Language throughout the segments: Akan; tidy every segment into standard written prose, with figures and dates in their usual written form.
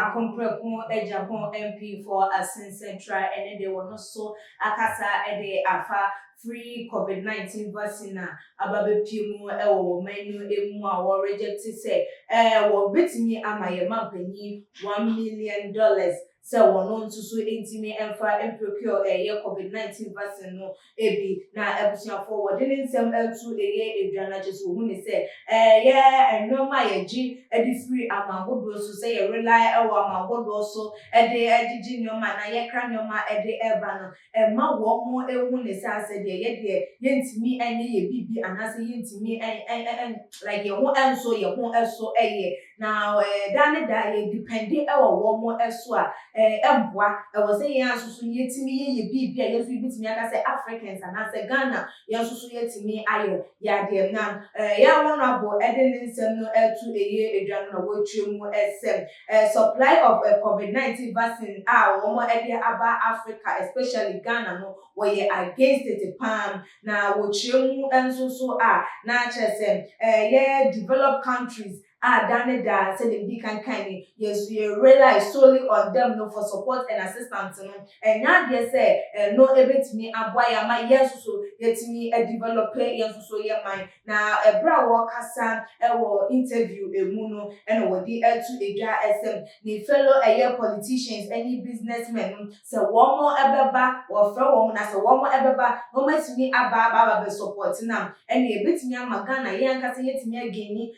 Akompreko Agyapong MP for Asin Central, and then they were not so akasa ede afa free COVID-19 vaccine ababe pimu ewo menu emu a wo reject say wo betimi ama ye mampani $1 million se wono nsusu entimi emfa procure COVID-19 vaccine no ebi na ebusuafo wo de nsem atu eduana cheso hu ni se enoma ye gi edi free amangodo so se ye rely ewo amangodo so ede agigi nyoma na ye kra nyoma ede eba no ma wo mo ehu ni se ase de ye yentimi enye ye bibi anase yentimi like ye ho enso ye ho eso na dane da ye depend ewo wo mo eso a emboa ewo se ye asusu yetimi ye bibi a ye fi bitimi aka se Africans anase Ghana ye asusu yetimi ayo ya de na ya honorable eden nsem no etu eduano na wo twemu esem supply of COVID-19 vaccine wo mo ede aba Africa especially Ghana no wo ye against it pan na wo twemu enso so na chese ye developed countries done that said they can yes we rely solely on them no for support and assistance no and now they say no able to me aboya my yes so yet me a developer yes so ye mine na bra wo kasa wo interview emuno and wo di to edwa sm ni fellow politicians any businessmen say one more ebeba or fra wo na say one more ebeba no matimi aba be support na and e betimi amagana ye ankasa yetimi ageni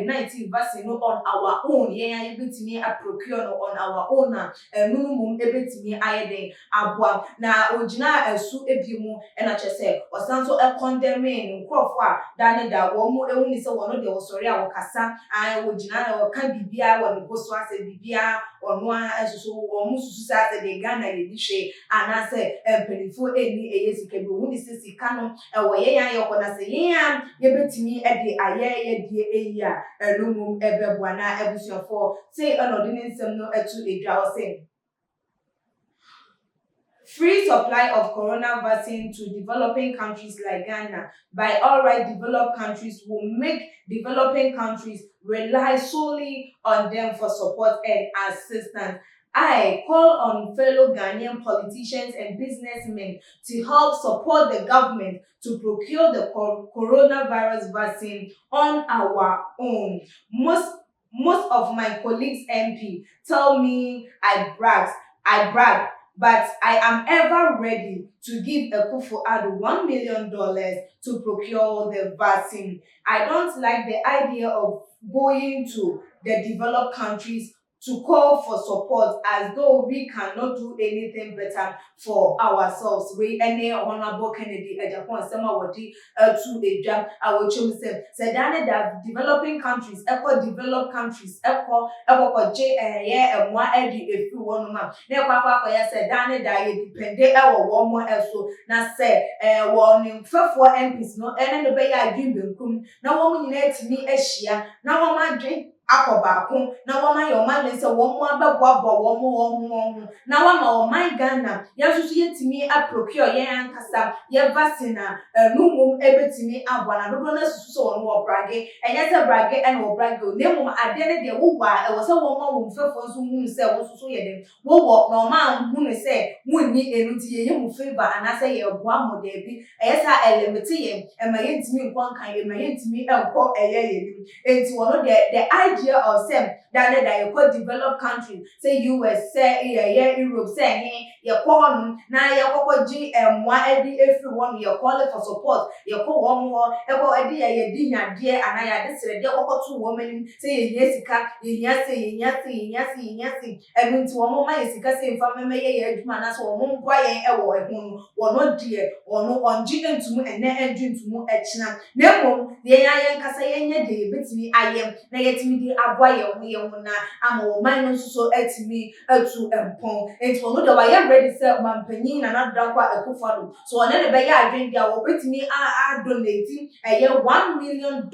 COVID-19 vaccine on our own yeah ebetimi procure no on our own minimum ebetimi ayeden aboa na ogina esu ebimu na chese osanso condemning nkofo dane da wo mu ehu ni se wono de osori a wokasa ogina na woka bibia wo ne boso ase bibia ono esusu wo mu susu sa ase de Ghana ye dihwe anase empelifo eni eyesike bi hu ni se sika no wo ye yan yokona se ye betimi ede aye die eya elumum ebebua na ebusuafo say onodin nsem no etu edwa o say free supply of corona vaccine to developing countries like Ghana by all right developed countries will make developing countries rely solely on them for support and assistance. I call on fellow Ghanaian politicians and businessmen to help support the government to procure the coronavirus vaccine on our own. Most of my colleagues MP tell me I brag, but I am ever ready to give a Kufuor $1 million to procure the vaccine. I don't like the idea of going to the developed countries to call for support as though we cannot do anything better for ourselves. We any honorable Kennedy Agyapong sema wodi to a jam our chum said that developing countries developed countries J and one edi if you want ma na kwakwa ya said dane da ye depend one more also na say one for MPs no ene no be ya dream benkum na wo mu nyina timi ahia na wo ma dwen akobako na wama yo man say wo mo abeboabo wo mo na wama o man Ghana yansusu yetimi procure ye ankasa ye vaccine numum ebetimi abona dodo na susu so wo brage enye se brage and wo brage nemum ade ne de wo wa e wo se wo ma wo mfefo so hu se wo susu ye dem wo no ma hu ne se munni enuti ye mu favor anase ye boa mo de bi eyesa elemete ye ema yentimi nkwankan ema yentimi enko ye enti wono the idea of them that you developed countries say US say Europe say you call na you call everyone you call for support you call one more dinya dear and I this they two women say yesika yesi and into one more yesika say family ye adwuma so one kwa yen ewo ehun wono dear or no on jigen to mu ene engine to mu echina nemo ye yan kasa yenye de betimi ayem na yetimi di aboa ye ho na ama man no so etimi atu empon enti ono de wa ye ready say mampanyin na nadakwa Akufo so one ne be ya adwen dia wo betimi a donate $1 million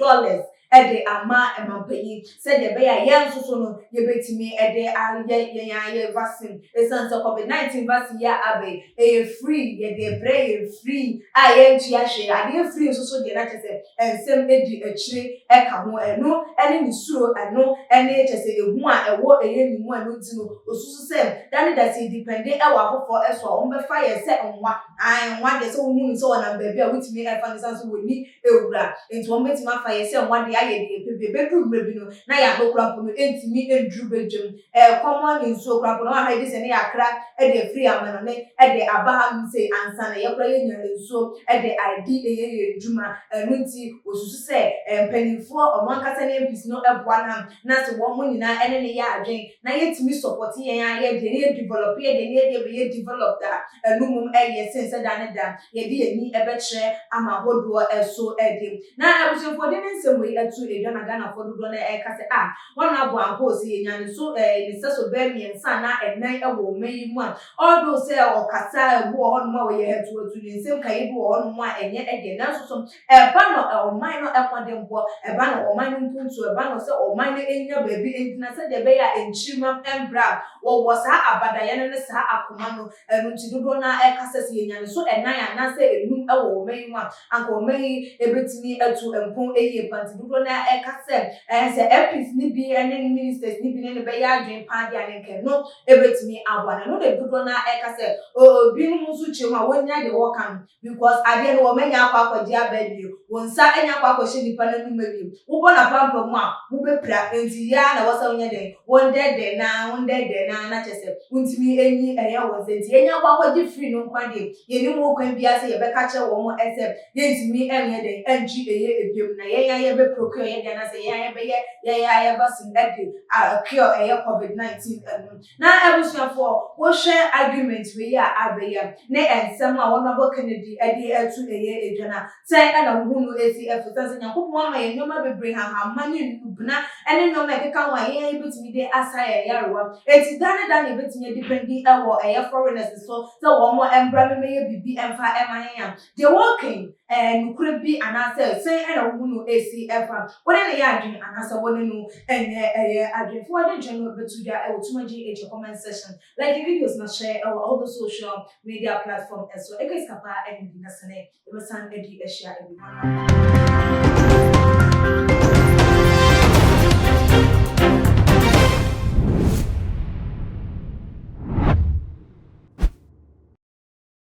de ama emampayi said the bear yan so no ye betimi de ye vaccine essence COVID-19 vaccine ya abe free ye de pray free ye ntua hwe ade free so de na chese ensem edi achire eka ho eno ene ni suro eno ene chese ehu a ewo eye ni mu eno ntino osusu se dani that it depend e wa fofo eso o be fa ye se nwa de so hu so na baby a witimi e fa nisa so woni ewura enti won betimi afa ye se nwa de aye de pepe bedu mrebi no na ya dokura po no entimi endru bedwem common in so kura po no ha de se ne yakra e de free amano ne e de aba am se ansa na ye kura ye nya nso e de id ye edwuma nti osusu se mpanifo omo ankasa ne mpis no eboa na se wo mo nyina ene ne ya adwen na yetimi support ye ya ye de ne develop ye de ne be develop da enumum ye sense da ne da ye de ani ebe kire ama hodo eso edi na abusefo de ne nsem we atu edwana Ghana for do na kase wana abo ampo se ye nya ne so ne se so be mi ensa na enan ewo mayi mu a all those say o kasa ebu ho no ma we ye hetu atu ne nsem kai bi ho no mu a enye ege na so ba no o man no ekwade mpo ba no o man no mpuntu ba no se o man no enya baby entina se de be ya enchima embra wo sa abada ye ne sa akoma no nti dodo na kasa se ye nya ne so enan ana se enum ewo mayi mu a anka o mayi ebetimi atu empon eye panti dodo na kasa se epis ni bi ene ministers ni bi ne be ya adwen pa dia ne ke no ebetimi abwana no de dodo na kasa obi no musu chema wonya de work am because ade no wo menya akwa di abedi wonsa enya akwa hye nipa na numa bi wo bo na pampa mu a wo bepra enti ya na wo sa wonya de wonde na chese untimi enyi eya wo senti enya akwa di free no kwa de ye ni mo kwan bia se ye be ka che wo mo ese ye ntimi enye de enji eye ebiem na ye ya ye be procure ye de na se ye be ye vaccine that dey cure COVID-19 na ebusuafo wo share argument we ya abeya ne ensem a wona bo Kennedy edi etu eye edwana say na hu no esi efisa se nyankopon ama ye nyoma bebre ha mani nubna ene nyoma ekeka wa ye betimi de asa ye yarewa eti dane betimi dependi ewo eye foreigners so wo mo embra me ye bibi emfa emanya de working nukure bi anase say na hu no esi efa wona ne ya adwen anase wona no enye eye adwen fo de jono betuja e wotumaji eche comment section like the videos na share all the social media platform as well. Ekes kapa edi nasane ebesan edi eshia ebi.